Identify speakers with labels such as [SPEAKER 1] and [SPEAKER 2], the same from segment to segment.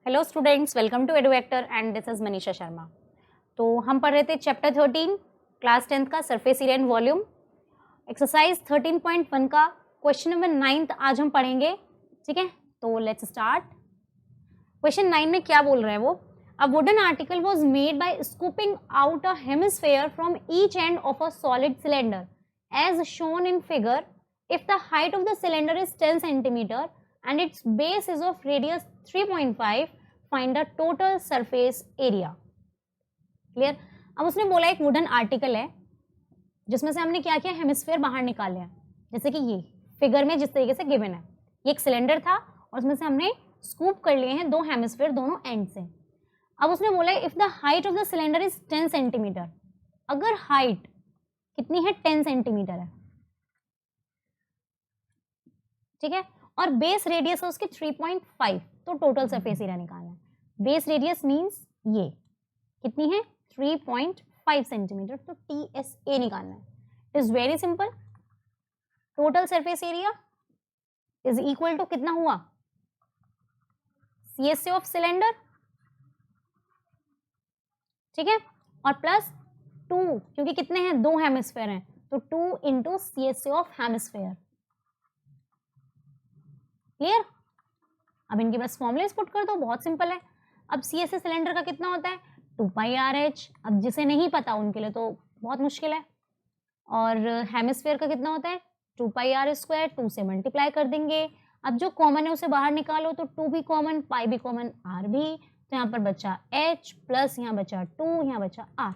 [SPEAKER 1] Hello students, welcome to Eduvector and this is Manisha Sharma. तो हम पढ़ रहे थे चैप्टर 13 क्लास 10th का surface area and volume, exercise 13.1 का क्वेश्चन नंबर 9 आज हम पढ़ेंगे। ठीक है, तो लेट्स स्टार्ट। क्वेश्चन 9 में क्या बोल रहे हैं वो, a wooden article was made by scooping out a hemisphere from each end of a solid cylinder as shown in figure. If the height of the cylinder is 10 centimetre and its base is of radius 3.5, find the total surface area। Clear. अब उसने बोला एक wooden article है जिसमें से हमने क्या किया, हेमिस्फेयर बाहर निकाल लिया। जैसे कि ये फिगर में जिस तरीके से गिवन है, ये एक सिलेंडर था और उसमें से हमने स्कूप कर लिए हैं दो हेमिस्फेयर दोनों एंड से। अब उसने बोला if the height of the cylinder is 10 centimetre, अगर हाइट कितनी है 10 सेंटीमीटर है, ठीक है, और बेस रेडियस है उसके 3.5, तो टोटल सरफेस एरिया निकालना है। बेस रेडियस मींस ये कितनी है 3.5 सेंटीमीटर, तो TSA निकालना है। It is very simple. Total surface area is equal to कितना हुआ, CSA ऑफ सिलेंडर, ठीक है, और प्लस 2, क्योंकि कितने हैं, दो हेमिस्फेयर हैं, तो 2 into CSA of hemisphere. Clear. अब इनके बस फॉर्मुलेस पुट कर दो, बहुत सिंपल है। अब CSA सिलेंडर का कितना होता है 2πRH। अब जिसे नहीं पता उनके लिए तो बहुत मुश्किल है। और हेमिस्फेयर का कितना होता है 2πr², 2 से मल्टीप्लाई कर देंगे। अब जो कॉमन है उसे बाहर निकालो, तो 2 भी कॉमन, पाई भी कॉमन, r भी, तो यहाँ पर बचा h प्लस यहाँ बचा 2, यहाँ बचा r।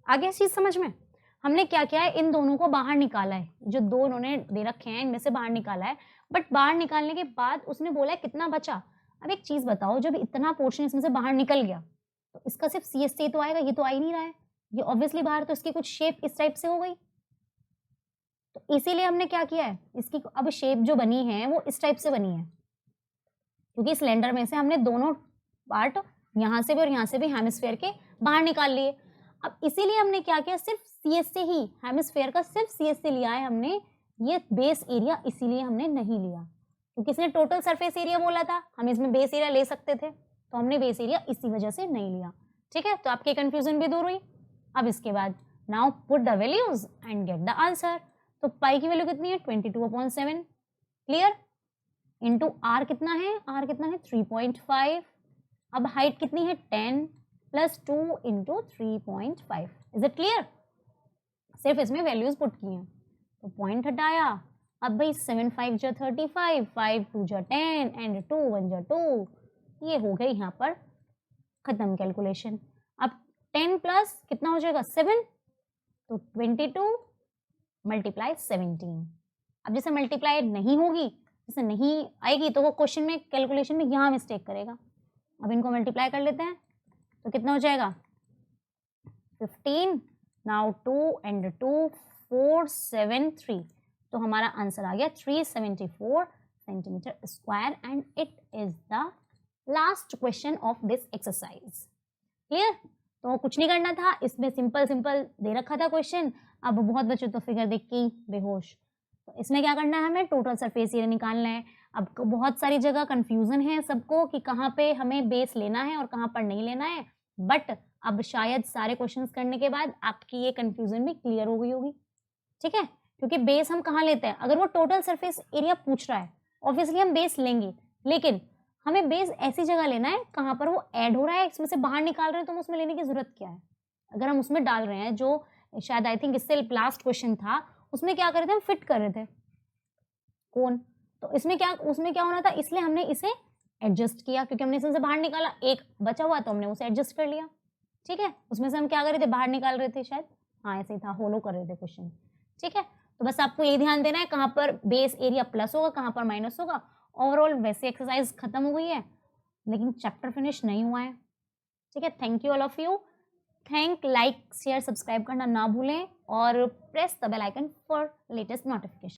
[SPEAKER 1] आगे इस चीज समझ में, हमने क्या किया है, इन दोनों को बाहर निकाला है, जो दो उन्होंने दे रखे हैं इनमें से बाहर निकाला है। बट बाहर निकालने के बाद उसने बोला है कितना बचा। अब एक चीज बताओ, जब इतना पोर्शन इसमें से बाहर निकल गया तो इसका सिर्फ CSA तो आएगा, ये तो आ ही नहीं रहा है, ये ऑब्वियसली बाहर, तो इसकी कुछ शेप इस टाइप से हो गई। तो इसीलिए हमने क्या किया है, इसकी अब शेप जो बनी है वो इस टाइप से बनी है, क्योंकि सिलेंडर में से हमने दोनों पार्ट यहाँ से भी और यहाँ से भी हेमिस्फेयर के बाहर निकाल लिए। अब इसीलिए हमने क्या किया, सिर्फ CSA ही, हेमिस्फेयर का सिर्फ CSA लिया है हमने, ये बेस एरिया इसीलिए हमने नहीं लिया, क्योंकि इसने टोटल सरफेस एरिया बोला था, हम इसमें बेस एरिया ले सकते थे, तो हमने बेस एरिया इसी वजह से नहीं लिया। ठीक है, तो आपकी कंफ्यूजन भी दूर हुई। अब इसके बाद now put the values and get the answer. तो पाई की वैल्यू कितनी है 22/7, क्लियर, इंटू आर कितना है, आर कितना है 3.5। अब हाइट कितनी है 10 plus 2 into 3.5। Is it clear. सिर्फ इसमें वैल्यूज पुट की हैं, तो पॉइंट हटाया। अब भाई 7 5 जा 35, 5 2 जा 10 एंड 2 1 जा 2, ये हो गई यहाँ पर खत्म कैलकुलेशन। अब 10 प्लस कितना हो जाएगा 7, तो 22 मल्टीप्लाई 17। अब जैसे मल्टीप्लाई नहीं होगी, जैसे नहीं आएगी, तो वो क्वेश्चन में कैलकुलेशन में यहाँ मिस्टेक करेगा। अब इनको मल्टीप्लाई कर लेते हैं, तो कितना हो जाएगा 15, नाउ 2 एंड 2 473, तो हमारा आंसर आ गया 374 centimetre square and it is the last question of this exercise. Clear. तो कुछ नहीं करना था, इसमें सिंपल सिंपल दे रखा था क्वेश्चन। अब बहुत बच्चे तो फिगर देख के ही बेहोश। तो इसमें क्या करना है, हमें टोटल सरफेस एरिया निकालना है। अब बहुत सारी जगह कंफ्यूजन है सबको कि कहाँ पे हमें बेस लेना है और कहाँ पर नहीं लेना है, बट अब शायद सारे क्वेश्चंस करने के बाद आपकी ये कंफ्यूजन भी क्लियर हो गई होगी। ठीक है, क्योंकि बेस हम कहाँ लेते हैं, अगर वो टोटल सरफेस एरिया पूछ रहा है ऑब्वियसली हम बेस लेंगे, लेकिन हमें बेस ऐसी जगह लेना है कहाँ पर वो ऐड हो रहा है, इसमें से बाहर निकाल रहे हैं, तो हम उसमें लेने की जरूरत क्या है। अगर हम उसमें डाल रहे हैं, जो शायद आई थिंक इससे लास्ट क्वेश्चन था, उसमें क्या कर रहे थे, हम फिट कर रहे थे कौन, तो इसमें क्या, उसमें क्या होना था, इसलिए हमने इसे एडजस्ट किया, क्योंकि हमने इसमें से बाहर निकाला, एक बचा हुआ तो हमने उसे एडजस्ट कर लिया। ठीक है, उसमें से हम क्या कर रहे थे, बाहर निकाल रहे थे शायद, हाँ ऐसे ही था, होलो कर रहे थे क्वेश्चन। ठीक है, तो बस आपको ये ध्यान देना है कहाँ पर बेस एरिया प्लस होगा, कहाँ पर माइनस होगा। ओवरऑल वैसे एक्सरसाइज खत्म हो गई है, लेकिन चैप्टर फिनिश नहीं हुआ है। ठीक है, thank you all of you. Like share subscribe करना ना भूलें और press the bell icon for latest notification.